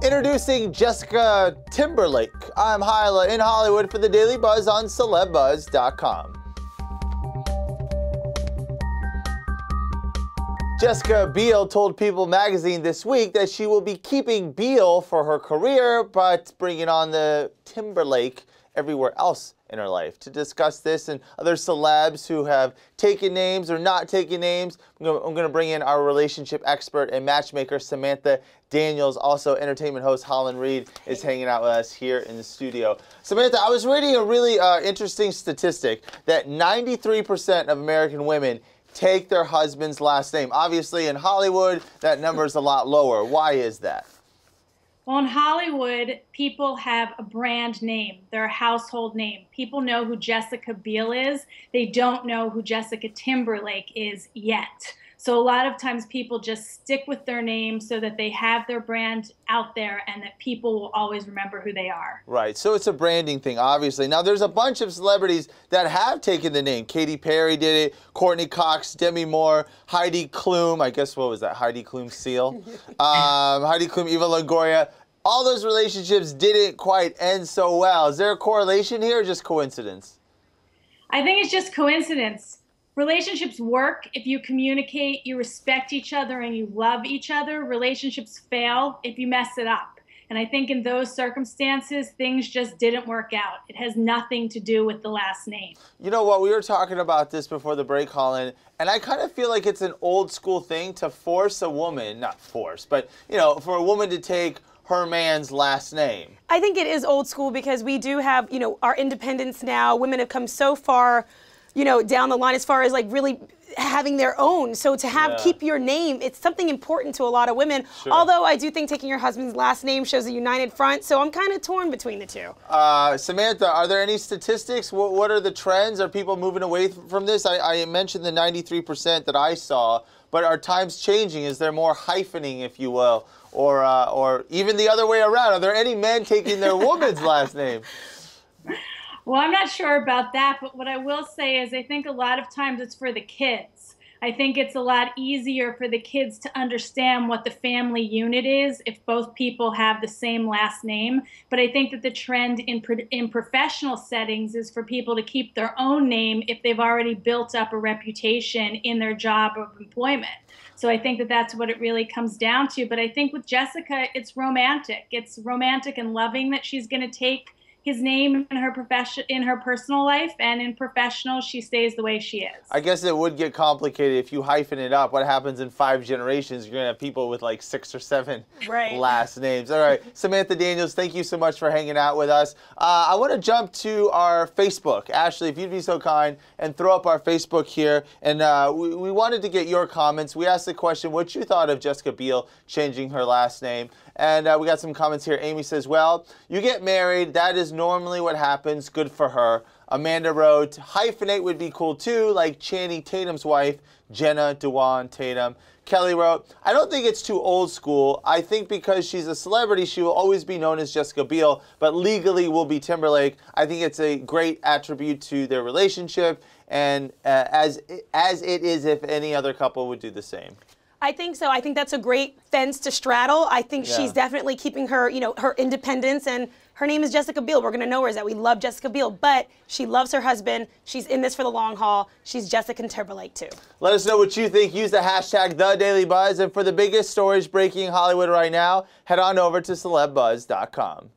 Introducing Jessica Timberlake. I'm Hyla in Hollywood for the Daily Buzz on CELEBUZZ.com. Jessica Biel told People magazine this week that she will be keeping Biel for her career, but bringing on the Timberlake everywhere else in her life. To discuss this and other celebs who have taken names or not taken names, I'm going to bring in our relationship expert and matchmaker, Samantha Daniels. Also, entertainment host Holland Reed is hanging out with us here in the studio. Samantha, I was reading a really interesting statistic that 93% of American women take their husband's last name. Obviously, in Hollywood, that number is a lot lower. Why is that? Well, in Hollywood, people have a brand name. They're a household name. People know who Jessica Biel is. They don't know who Jessica Timberlake is yet. So a lot of times people just stick with their name so that they have their brand out there and that people will always remember who they are. Right. So it's a branding thing, obviously. Now, there's a bunch of celebrities that have taken the name. Katy Perry did it, Courtney Cox, Demi Moore, Heidi Klum. I guess, what was that? Heidi Klum Seal? Heidi Klum, Eva Longoria. All those relationships didn't quite end so well. Is there a correlation here or just coincidence? I think it's just coincidence. Relationships work if you communicate, you respect each other, and you love each other. Relationships fail if you mess it up. And I think in those circumstances, things just didn't work out. It has nothing to do with the last name. You know what? We were talking about this before the break, Holland, and I kind of feel like it's an old school thing to force a woman, not force, but, you know, for a woman to take her man's last name. I think it is old school because we do have, you know, our independence now. Women have come so far, you know, down the line as far as like really having their own. So to have keep your name, it's something important to a lot of women. Sure. Although I do think taking your husband's last name shows a united front. So I'm kind of torn between the two. Samantha, are there any statistics? What are the trends? Are people moving away from this? I mentioned the 93% that I saw, but are times changing? Is there more hyphening, if you will? Or even the other way around? Are there any men taking their woman's last name? Well, I'm not sure about that, but what I will say is I think a lot of times it's for the kids. I think it's a lot easier for the kids to understand what the family unit is if both people have the same last name. But I think that the trend in professional settings is for people to keep their own name if they've already built up a reputation in their job of employment. So I think that that's what it really comes down to. But I think with Jessica, it's romantic. It's romantic and loving that she's going to take his name in her personal life, and in professional, she stays the way she is. I guess it would get complicated if you hyphen it up. What happens in 5 generations? You're gonna have people with like 6 or 7 last names. All right, Samantha Daniels, thank you so much for hanging out with us. I want to jump to our Facebook. Ashley, if you'd be so kind and throw up our Facebook here. And we wanted to get your comments. We asked the question, what you thought of Jessica Biel changing her last name. And we got some comments here. Amy says, well, you get married. That is normally what happens. Good for her. Amanda wrote, hyphenate would be cool too, like Channing Tatum's wife, Jenna Dewan Tatum. Kelly wrote, I don't think it's too old school. I think because she's a celebrity, she will always be known as Jessica Biel, but legally will be Timberlake. I think it's a great attribute to their relationship, and as it is if any other couple would do the same. I think so. I think that's a great fence to straddle. I think she's definitely keeping her, you know, her independence, and her name is Jessica Biel. We're going to know her as that. We love Jessica Biel, but she loves her husband. She's in this for the long haul. She's Jessica Timberlake too. Let us know what you think. Use the hashtag #TheDailyBuzz. And for the biggest stories breaking in Hollywood right now, head on over to CelebBuzz.com.